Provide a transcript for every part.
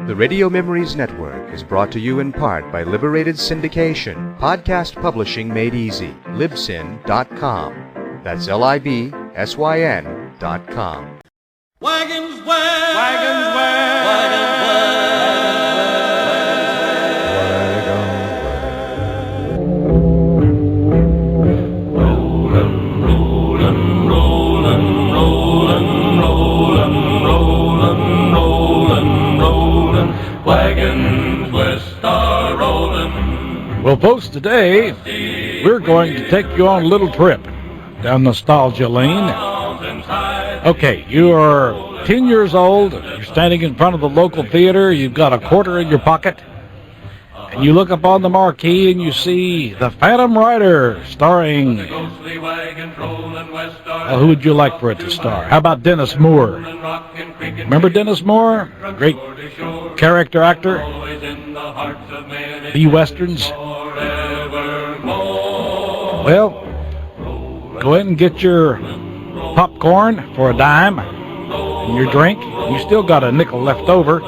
The Radio Memories Network is brought to you in part by Liberated Syndication, podcast publishing made easy, libsyn.com. That's LIBSYN.com. Wagons where? Wagons where? Wagons Wagons west are rolling. Well, folks, today we're going to take you on a little trip down nostalgia lane. Okay, you are 10 years old, you're standing in front of the local theater, you've got a quarter in your pocket, and you look up on the marquee and you see The Phantom Rider starring... who would you like for it to star? How about Dennis Moore? Remember Dennis Moore? Great character actor. The Westerns. Well, go ahead and get your popcorn for a dime and your drink. You still got a nickel left over.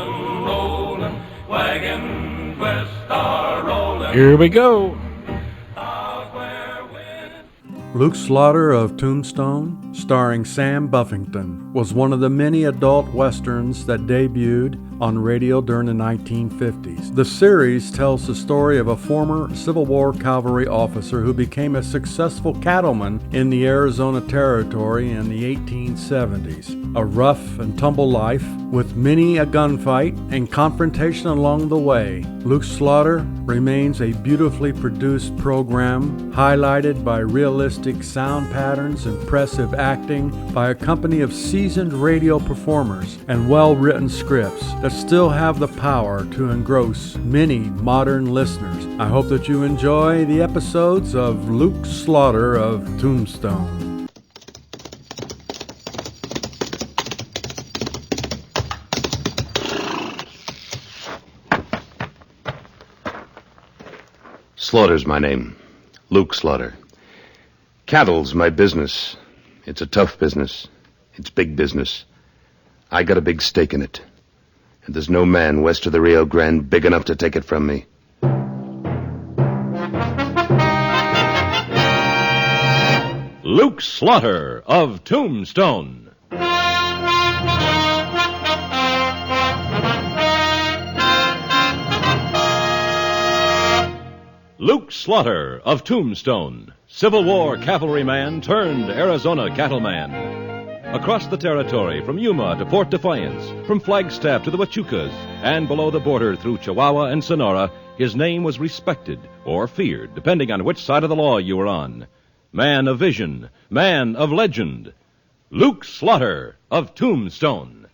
Here we go. Luke Slaughter of Tombstone, starring Sam Buffington, was one of the many adult westerns that debuted on radio during the 1950s. The series tells the story of a former Civil War cavalry officer who became a successful cattleman in the Arizona Territory in the 1870s. A rough and tumble life with many a gunfight and confrontation along the way. Luke Slaughter remains a beautifully produced program highlighted by realistic sound patterns, impressive acting by a company of seasoned radio performers, and well-written scripts that still have the power to engross many modern listeners. I hope that you enjoy the episodes of Luke Slaughter of Tombstone. Slaughter's my name. Luke Slaughter. Cattle's my business. It's a tough business. It's big business. I got a big stake in it. And there's no man west of the Rio Grande big enough to take it from me. Luke Slaughter of Tombstone. Luke Slaughter of Tombstone, Civil War cavalryman turned Arizona cattleman. Across the territory, from Yuma to Fort Defiance, from Flagstaff to the Huachucas, and below the border through Chihuahua and Sonora, his name was respected or feared, depending on which side of the law you were on. Man of vision, man of legend, Luke Slaughter of Tombstone.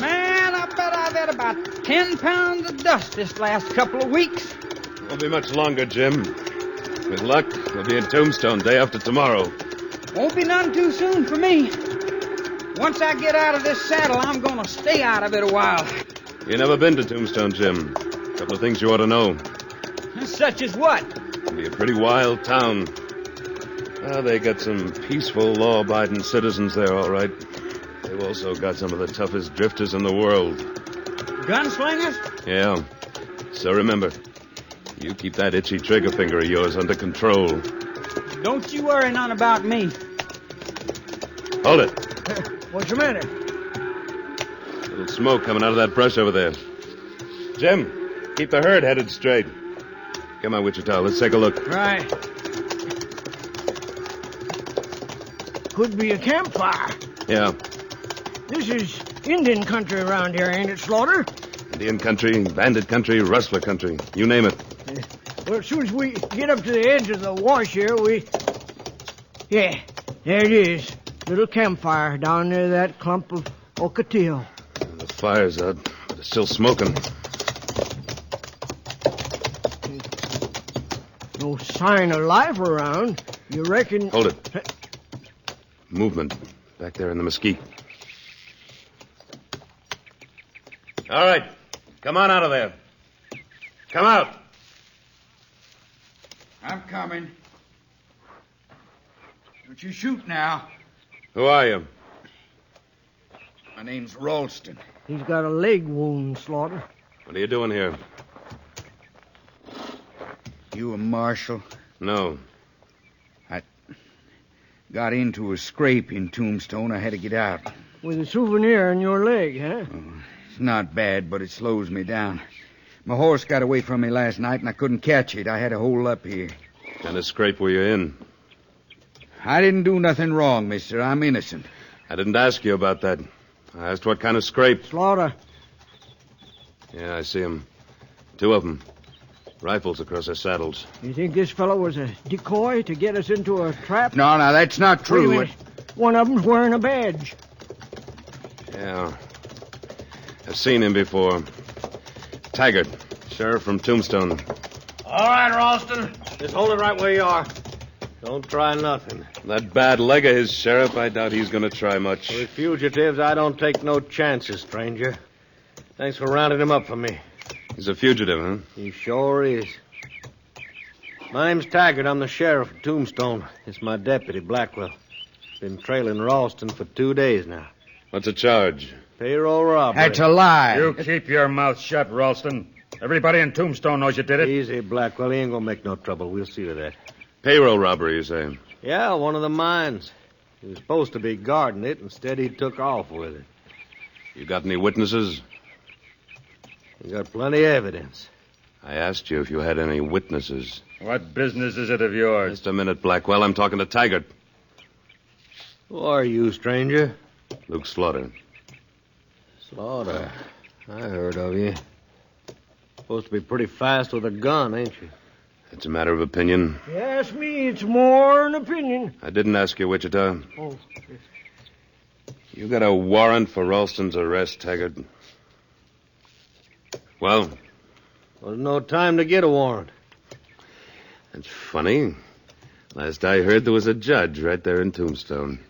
Man, I bet I've had about 10 pounds of dust this last couple of weeks. Won't be much longer, Jim. With luck, we'll be in Tombstone day after tomorrow. Won't be none too soon for me. Once I get out of this saddle, I'm going to stay out of it a while. You never been to Tombstone, Jim. Couple of things you ought to know. Such as what? It'll be a pretty wild town. Well, they got some peaceful, law-abiding citizens there, all right. They've also got some of the toughest drifters in the world. Gunslingers? Yeah. So remember, you keep that itchy trigger finger of yours under control. Don't you worry none about me. Hold it. What's the matter? Little smoke coming out of that brush over there. Jim, keep the herd headed straight. Come on, Wichita, let's take a look. Right. Could be a campfire. Yeah. This is Indian country around here, ain't it, Slaughter? Indian country, bandit country, rustler country. You name it. Well, as soon as we get up to the edge of the wash here, Yeah, there it is. Little campfire down near that clump of ocotillo. The fire's out, but it's still smoking. No sign of life around. You reckon... Hold it. Movement. Back there in the mesquite. All right. Come on out of there. Come out. I'm coming. Don't you shoot now. Who are you? My name's Ralston. He's got a leg wound, Slaughter. What are you doing here? You a marshal? No. I got into a scrape in Tombstone. I had to get out. With a souvenir in your leg, huh? It's not bad, but it slows me down. My horse got away from me last night, and I couldn't catch it. I had to hold up here. What kind of scrape were you in? I didn't do nothing wrong, mister. I'm innocent. I didn't ask you about that. I asked what kind of scrape. Slaughter. Yeah, I see them. 2 of them. Rifles across their saddles. You think this fellow was a decoy to get us into a trap? No, that's not Wait a true. minute. One of them's wearing a badge. Yeah. I've seen him before. Taggart, sheriff from Tombstone. All right, Ralston. Just hold it right where you are. Don't try nothing. That bad leg of his, Sheriff, I doubt he's going to try much. With fugitives, I don't take no chances, stranger. Thanks for rounding him up for me. He's a fugitive, huh? He sure is. My name's Taggart. I'm the sheriff of Tombstone. It's my deputy, Blackwell. Been trailing Ralston for 2 days now. What's the charge? Payroll robbery. That's a lie. You keep your mouth shut, Ralston. Everybody in Tombstone knows you did it. Easy, Blackwell. He ain't gonna make no trouble. We'll see to that. Payroll robbery, you say? Yeah, one of the mines. He was supposed to be guarding it. Instead, he took off with it. You got any witnesses? We got plenty of evidence. I asked you if you had any witnesses. What business is it of yours? Just a minute, Blackwell. I'm talking to Taggart. Who are you, stranger? Luke Slaughter. Slaughter. I heard of you. Supposed to be pretty fast with a gun, ain't you? It's a matter of opinion. You ask me, it's more an opinion. I didn't ask you, Wichita. Oh. You got a warrant for Ralston's arrest, Taggart. Well? There's no time to get a warrant. That's funny. Last I heard, there was a judge right there in Tombstone.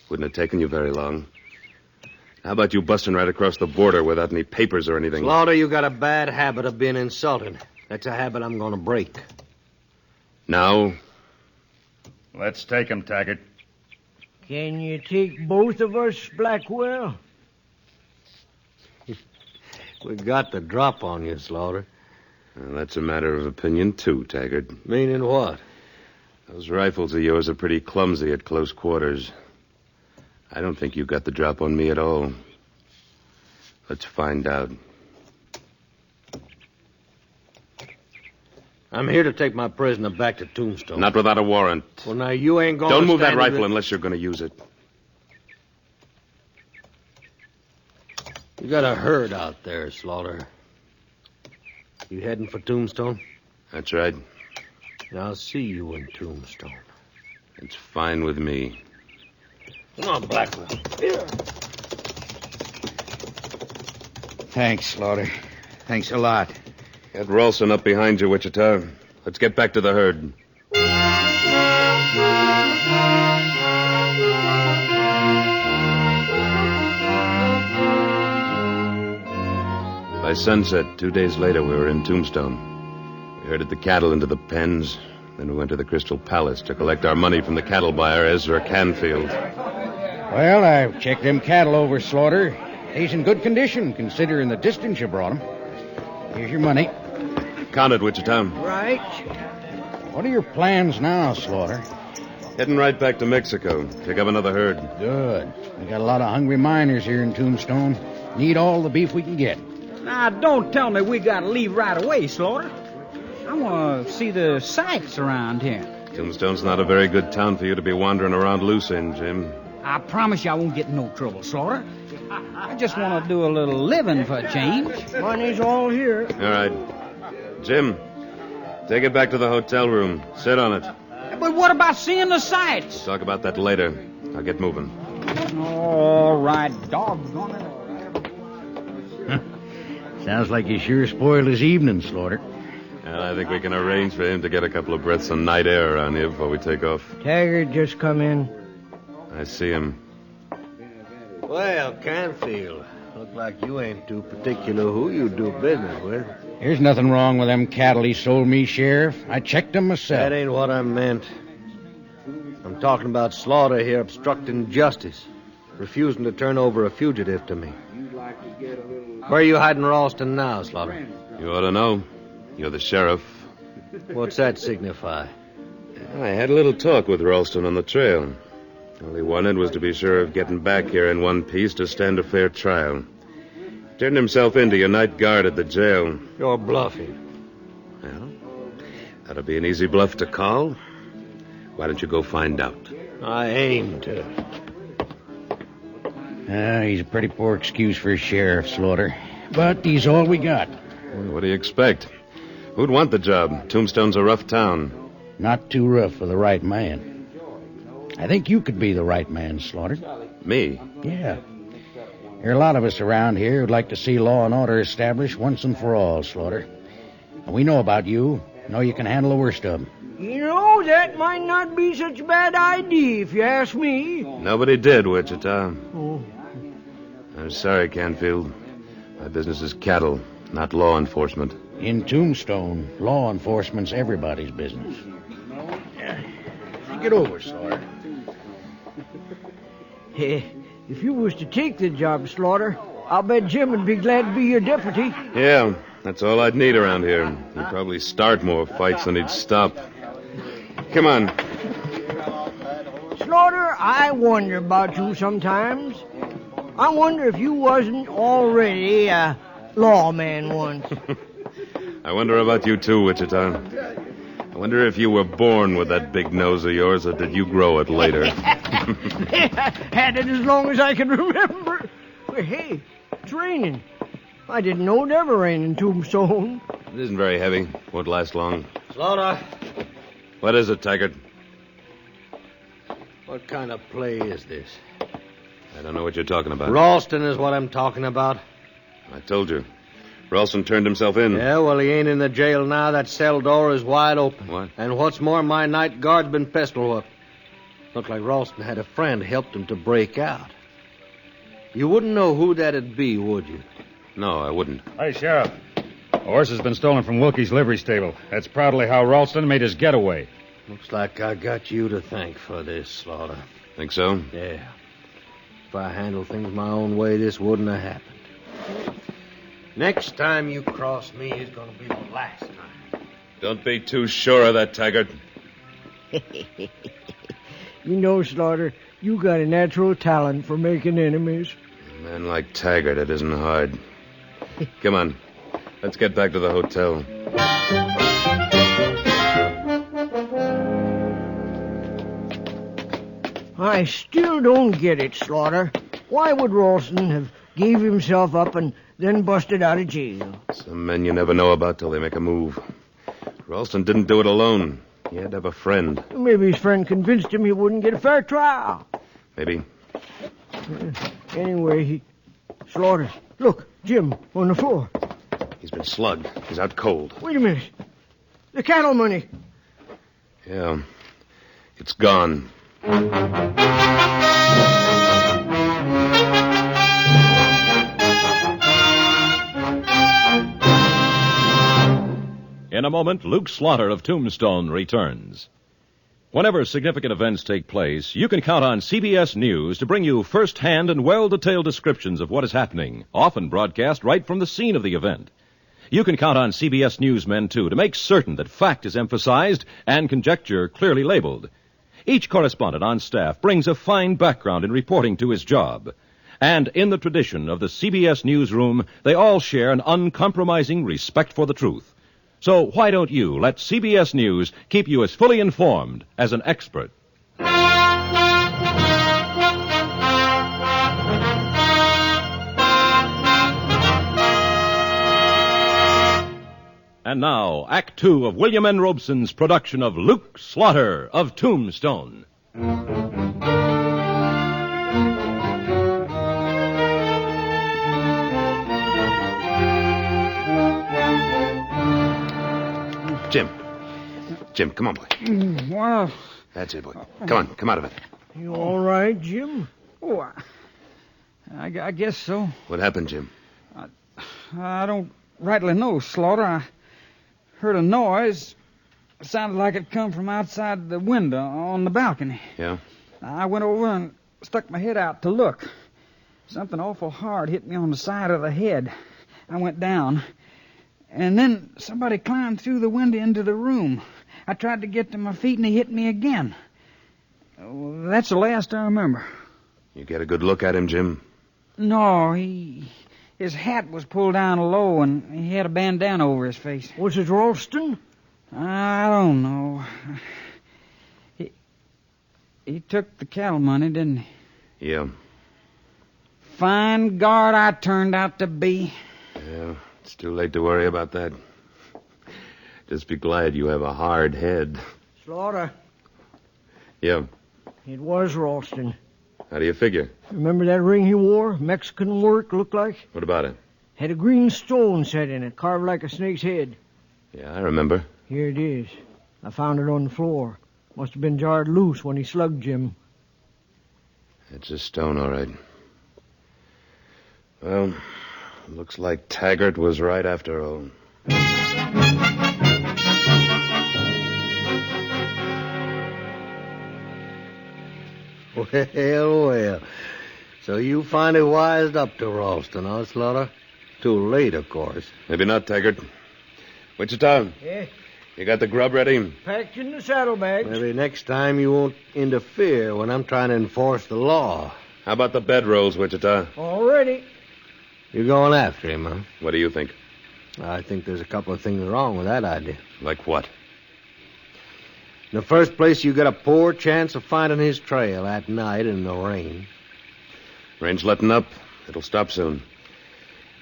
Wouldn't have taken you very long. How about you busting right across the border without any papers or anything? Slaughter, you got a bad habit of being insulted. That's a habit I'm going to break. Now? Let's take him, Taggart. Can you take both of us, Blackwell? We got the drop on you, Slaughter. Well, that's a matter of opinion, too, Taggart. Meaning what? Those rifles of yours are pretty clumsy at close quarters. I don't think you got the drop on me at all. Let's find out. I'm here to take my prisoner back to Tombstone. Not without a warrant. Well, now, you ain't going to Don't move that rifle unless you're going to use it. You got a herd out there, Slaughter. You heading for Tombstone? That's right. I'll see you in Tombstone. It's fine with me. Come on, Blackwell. Here. Thanks, Slaughter. Thanks a lot. Get Ralston up behind you, Wichita. Let's get back to the herd. By sunset, 2 days later, we were in Tombstone. We herded the cattle into the pens. Then we went to the Crystal Palace to collect our money from the cattle buyer, Ezra Canfield. Well, I've checked them cattle over, Slaughter. He's in good condition, considering the distance you brought him. Here's your money. Count it, Wichita. Right. What are your plans now, Slaughter? Heading right back to Mexico. Pick up another herd. Good. We got a lot of hungry miners here in Tombstone. Need all the beef we can get. Now, don't tell me we gotta leave right away, Slaughter. I want to see the sights around here. Tombstone's not a very good town for you to be wandering around loose in, Jim. I promise you I won't get in no trouble, Slaughter. I just want to do a little living for a change. Money's all here. All right. Jim, take it back to the hotel room. Sit on it. But what about seeing the sights? We'll talk about that later. I'll get moving. All right, doggone it. Sounds like you sure spoiled his evening, Slaughter. And I think we can arrange for him to get a couple of breaths of night air around here before we take off. Taggart just come in. I see him. Well, Canfield, Look like you ain't too particular who you do business with. There's nothing wrong with them cattle he sold me, Sheriff. I checked them myself. That ain't what I meant. I'm talking about Slaughter here obstructing justice, refusing to turn over a fugitive to me. Where are you hiding Ralston now, Slaughter? You ought to know. You're the sheriff. What's that signify? I had a little talk with Ralston on the trail. All he wanted was to be sure of getting back here in one piece to stand a fair trial. Turned himself in to your night guard at the jail. You're bluffing. Well, that'll be an easy bluff to call. Why don't you go find out? I aim to. He's a pretty poor excuse for a sheriff, Slaughter. But he's all we got. Well, what do you expect? Who'd want the job? Tombstone's a rough town. Not too rough for the right man. I think you could be the right man, Slaughter. Me? Yeah. There are a lot of us around here who'd like to see law and order established once and for all, Slaughter. And we know about you. Know you can handle the worst of them. You know, that might not be such a bad idea, if you ask me. Nobody did, Wichita. Oh. I'm sorry, Canfield. My business is cattle, not law enforcement. In Tombstone, law enforcement's everybody's business. Get over, Slaughter. If you was to take the job, Slaughter, I'll bet Jim would be glad to be your deputy. Yeah, that's all I'd need around here. He'd probably start more fights than he'd stop. Come on. Slaughter, I wonder about you sometimes. I wonder if you wasn't already a lawman once. I wonder about you too, Wichita. I wonder if you were born with that big nose of yours, or did you grow it later? Had it as long as I can remember. Well, hey, it's raining. I didn't know it ever rained in Tombstone. It isn't very heavy. Won't last long. Slaughter. What is it, Taggart? What kind of play is this? I don't know what you're talking about. Ralston is what I'm talking about. I told you. Ralston turned himself in. Yeah, well, he ain't in the jail now. That cell door is wide open. What? And what's more, my night guard's been pistol whipped. Looked like Ralston had a friend who helped him to break out. You wouldn't know who that'd be, would you? No, I wouldn't. Hey, Sheriff. A horse has been stolen from Wilkie's livery stable. That's probably how Ralston made his getaway. Looks like I got you to thank for this, Slaughter. Think so? Yeah. If I handled things my own way, this wouldn't have happened. Next time you cross me is going to be the last time. Don't be too sure of that, Taggart. You know, Slaughter, you got a natural talent for making enemies. A man like Taggart, it isn't hard. Come on. Let's get back to the hotel. I still don't get it, Slaughter. Why would Ralston have gave himself up and then busted out of jail? Some men you never know about till they make a move. Ralston didn't do it alone. He had to have a friend. Maybe his friend convinced him he wouldn't get a fair trial. Maybe. Anyway, Slaughter, look, Jim, on the floor. He's been slugged. He's out cold. Wait a minute. The cattle money. Yeah. It's gone. In a moment, Luke Slaughter of Tombstone returns. Whenever significant events take place, you can count on CBS News to bring you first-hand and well-detailed descriptions of what is happening, often broadcast right from the scene of the event. You can count on CBS newsmen, too, to make certain that fact is emphasized and conjecture clearly labeled. Each correspondent on staff brings a fine background in reporting to his job. And in the tradition of the CBS newsroom, they all share an uncompromising respect for the truth. So why don't you let CBS News keep you as fully informed as an expert? And now, Act Two of William N. Robeson's production of Luke Slaughter of Tombstone. Jim, come on, boy. Well, That's it, boy. Come on, come out of it. You all right, Jim? Oh, I guess so. What happened, Jim? I don't rightly know, Slaughter. I heard a noise. It sounded like it come from outside the window on the balcony. Yeah? I went over and stuck my head out to look. Something awful hard hit me on the side of the head. I went down. And then somebody climbed through the window into the room. I tried to get to my feet and he hit me again. That's the last I remember. You get a good look at him, Jim? No, his hat was pulled down low and he had a bandana over his face. Was it Ralston? I don't know. He took the cattle money, didn't he? Yeah. Fine guard I turned out to be. Yeah, it's too late to worry about that. Just be glad you have a hard head. Slaughter. Yeah. It was Ralston. How do you figure? Remember that ring he wore? Mexican work, looked like? What about it? Had a green stone set in it, carved like a snake's head. Yeah, I remember. Here it is. I found it on the floor. Must have been jarred loose when he slugged Jim. It's a stone, all right. Well, looks like Taggart was right after all. Well. So you finally wised up to Ralston, huh, Slaughter? Too late, of course. Maybe not, Taggart. Wichita, Yeah, you got the grub ready? packed in the saddlebags. Maybe next time you won't interfere when I'm trying to enforce the law. How about the bedrolls, Wichita? All ready. You're going after him, huh? What do you think? I think there's a couple of things wrong with that idea. Like what? In the first place, you got a poor chance of finding his trail at night in the rain. Rain's letting up. It'll stop soon.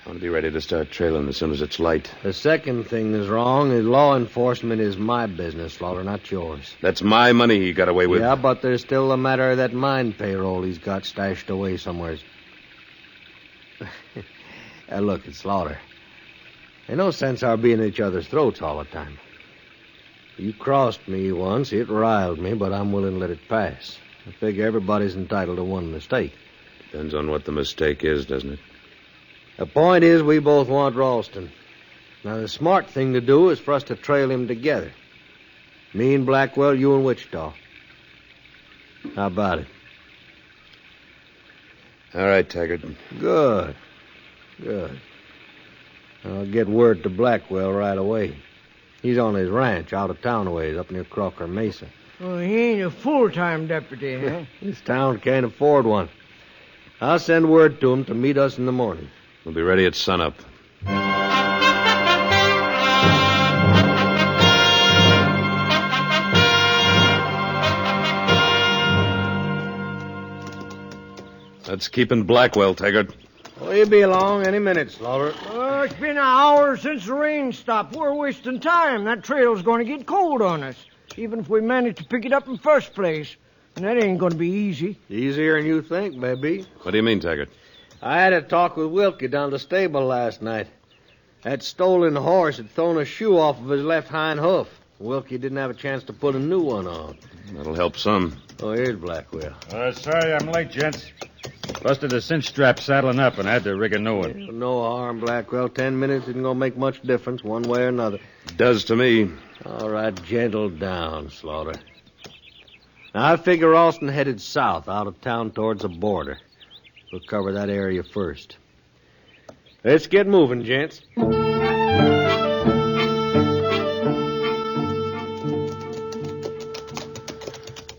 I want to be ready to start trailing as soon as it's light. The second thing that's wrong is law enforcement is my business, Slaughter, not yours. That's my money he got away with. Yeah, but there's still the matter of that mine payroll he's got stashed away somewhere. Look, it's Slaughter. Ain't no sense our being at each other's throats all the time. You crossed me once. It riled me, but I'm willing to let it pass. I figure everybody's entitled to one mistake. Depends on what the mistake is, doesn't it? The point is we both want Ralston. Now, the smart thing to do is for us to trail him together. Me and Blackwell, you and Wichita. How about it? All right, Taggart. Good. I'll get word to Blackwell right away. He's on his ranch out of town a ways up near Crocker Mesa. Oh, he ain't a full-time deputy, huh? This town can't afford one. I'll send word to him to meet us in the morning. We'll be ready at sunup. That's keeping Blackwell, Taggart. Oh, he'll be along any minute, Slaughter. Oh, it's been an hour since the rain stopped. We're wasting time. That trail's going to get cold on us, even if we manage to pick it up in the first place. And that ain't going to be easy. Easier than you think, maybe. What do you mean, Taggart? I had a talk with Wilkie down at the stable last night. That stolen horse had thrown a shoe off of his left hind hoof. Wilkie didn't have a chance to put a new one on. That'll help some. Oh, here's Blackwell. Sorry I'm late, gents. Busted a cinch strap saddling up and had to rig a new one. No harm, Blackwell. 10 minutes isn't going to make much difference one way or another. Does to me. All right, gentle down, Slaughter. Now, I figure Ralston headed south, out of town towards the border. We'll cover that area first. Let's get moving, gents.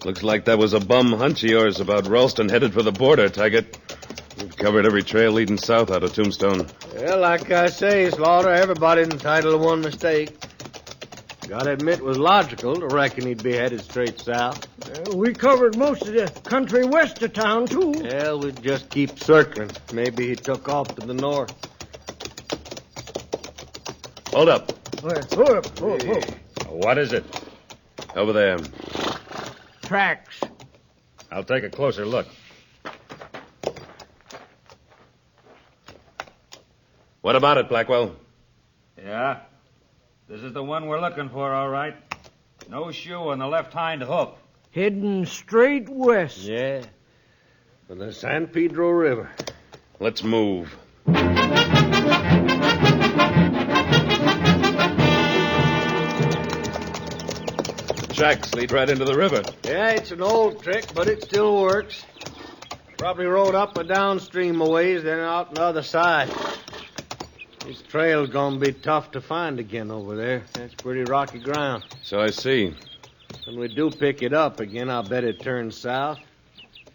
Looks like that was a bum hunch of yours about Ralston headed for the border, Taggart. We've covered every trail leading south out of Tombstone. Well, like I say, Slaughter, everybody's entitled to one mistake. Gotta admit it was logical to reckon he'd be headed straight south. We covered most of the country west of town, too. Well, we'd just keep circling. Maybe he took off to the north. Hold up. Hold up. What is it? Over there. Tracks. I'll take a closer look. What about it, Blackwell? Yeah. This is the one we're looking for, all right. No shoe on the left hind hoof. Heading straight west. Yeah. For the San Pedro River. let's move. The tracks lead right into the river. Yeah, it's an old trick, but it still works. Probably rode up and downstream a ways, then out on the other side. This trail's gonna be tough to find again over there. That's pretty rocky ground. So I see. When we do pick it up again, I'll bet it turns south.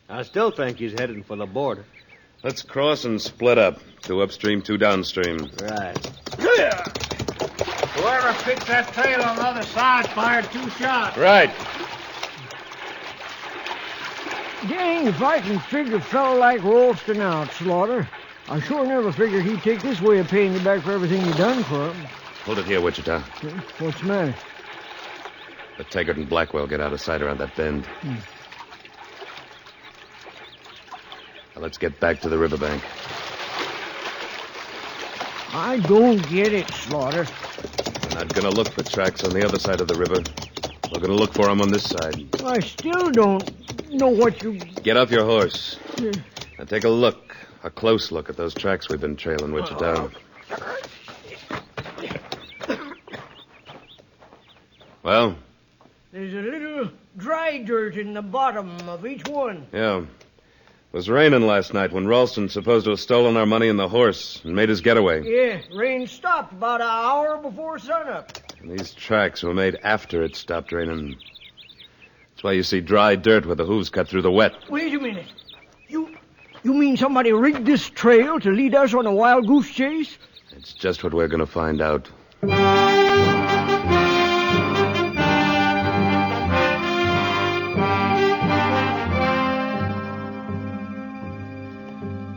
I still think he's heading for the border. Let's cross and split up. 2 upstream, 2 downstream. Right. Whoever picked that trail on the other side fired 2 shots. Right. Dang, if I can figure a fellow like Ralston out, Slaughter. I sure never figured he'd take this way of paying you back for everything you done for him. Hold it here, Wichita. What's the matter? Let Taggart and Blackwell get out of sight around that bend. Now let's get back to the riverbank. I don't get it, Slaughter. We're not going to look for tracks on the other side of the river. We're going to look for them on this side. I still don't know what you... Get off your horse. Now take a look, a close look at those tracks we've been trailing, Wichita. Well? There's a little dry dirt in the bottom of each one. Yeah. It was raining last night when Ralston supposed to have stolen our money and the horse and made his getaway. Yeah, rain stopped about an hour before sunup. And these tracks were made after it stopped raining. That's why you see dry dirt where the hooves cut through the wet. Wait a minute. You mean somebody rigged this trail to lead us on a wild goose chase? It's just what we're going to find out.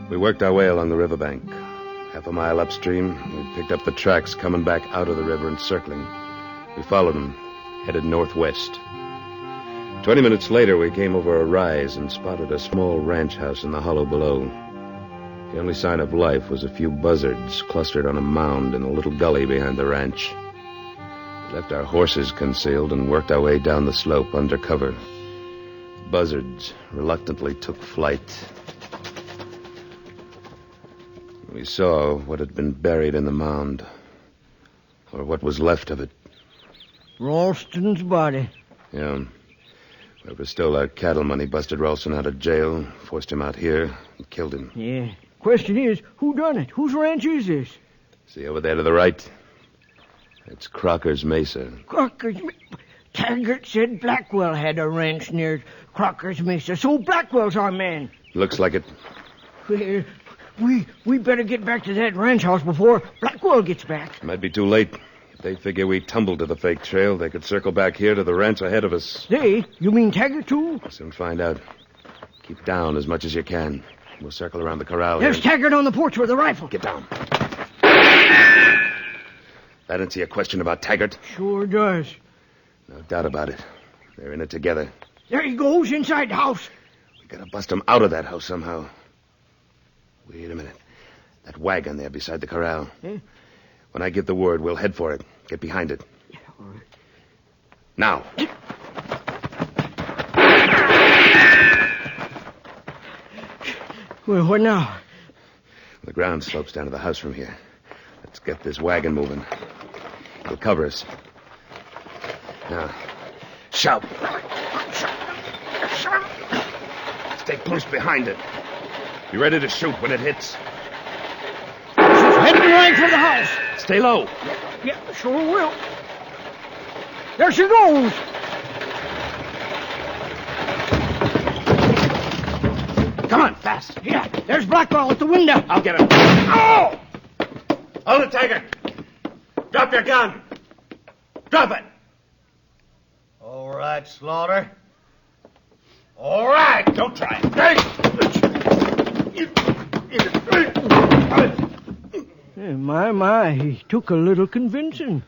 We worked our way along the riverbank. 1/2 mile upstream, we picked up the tracks coming back out of the river and circling. We followed them, headed northwest. 20 minutes later, we came over a rise and spotted a small ranch house in the hollow below. The only sign of life was a few buzzards clustered on a mound in a little gully behind the ranch. We left our horses concealed and worked our way down the slope under cover. The buzzards reluctantly took flight. We saw what had been buried in the mound, or what was left of it. Ralston's body. Yeah. Whoever stole our cattle money busted Ralston out of jail, forced him out here, and killed him. Yeah. Question is, who done it? Whose ranch is this? See over there to the right? It's Crocker's Mesa. Crocker's Mesa? Taggart said Blackwell had a ranch near Crocker's Mesa, so Blackwell's our man. Looks like it. Well, we better get back to that ranch house before Blackwell gets back. Might be too late. If they figure we tumbled to the fake trail, they could circle back here to the ranch ahead of us. They? You mean Taggart, too? We'll soon find out. Keep down as much as you can. We'll circle around the corral There's here. Taggart on the porch with a rifle. Get down. That answer your question about Taggart? Sure does. No doubt about it. They're in it together. There he goes, inside the house. We gotta bust him out of that house somehow. Wait a minute. That wagon there beside the corral. Yeah? When I give the word, we'll head for it. Get behind it. Yeah, all right. Now. Well, what now? The ground slopes down to the house from here. Let's get this wagon moving. It'll cover us. Now, shout. Stay close behind it. Be ready to shoot when it hits. She's heading right for the house. Stay low. Yeah, sure will. There she goes. Come on, fast. Yeah, there's Blackwell at the window. I'll get him. Oh! Hold it, Taggart. Drop your gun. Drop it. All right, Slaughter. All right. Don't try it. My, he took a little convincing.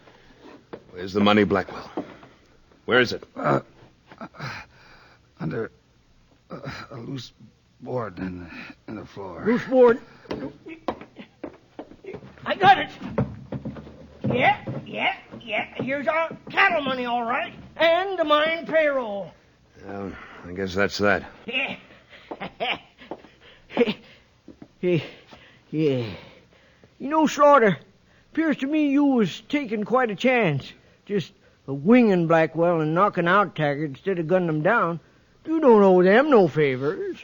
Where's the money, Blackwell? Where is it? Under a loose board in the floor. Loose board. I got it. Yeah. Here's our cattle money, all right. And the mine payroll. Well, I guess that's that. Yeah. Yeah. You know, Slaughter, appears to me you was taking quite a chance. Just winging Blackwell and knocking out Taggart instead of gunning him down. You don't owe them no favors.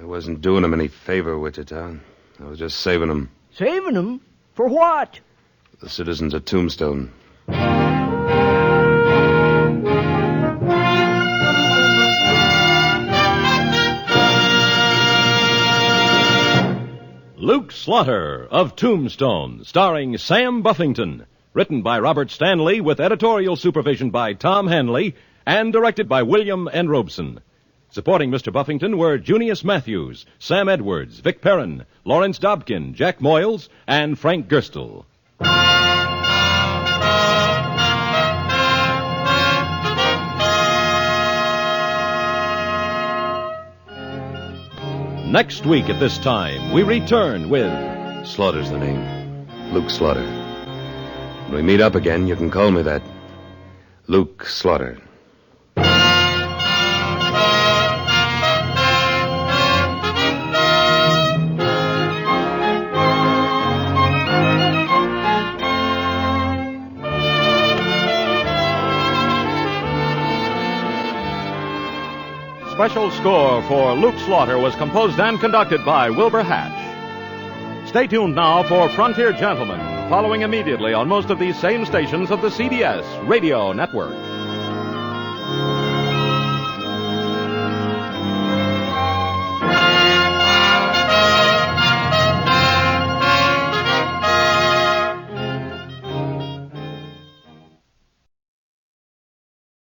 I wasn't doing him any favor, Wichita. I was just saving him. Saving him? For what? The citizens of Tombstone. Luke Slaughter of Tombstone, starring Sam Buffington. Written by Robert Stanley with editorial supervision by Tom Hanley and directed by William N. Robeson. Supporting Mr. Buffington were Junius Matthews, Sam Edwards, Vic Perrin, Lawrence Dobkin, Jack Moyles, and Frank Gerstle. Next week at this time, we return with... Slaughter's the name. Luke Slaughter. When we meet up again, you can call me that. Luke Slaughter. Special score for Luke Slaughter was composed and conducted by Wilbur Hatch. Stay tuned now for Frontier Gentlemen, following immediately on most of these same stations of the CBS Radio Network.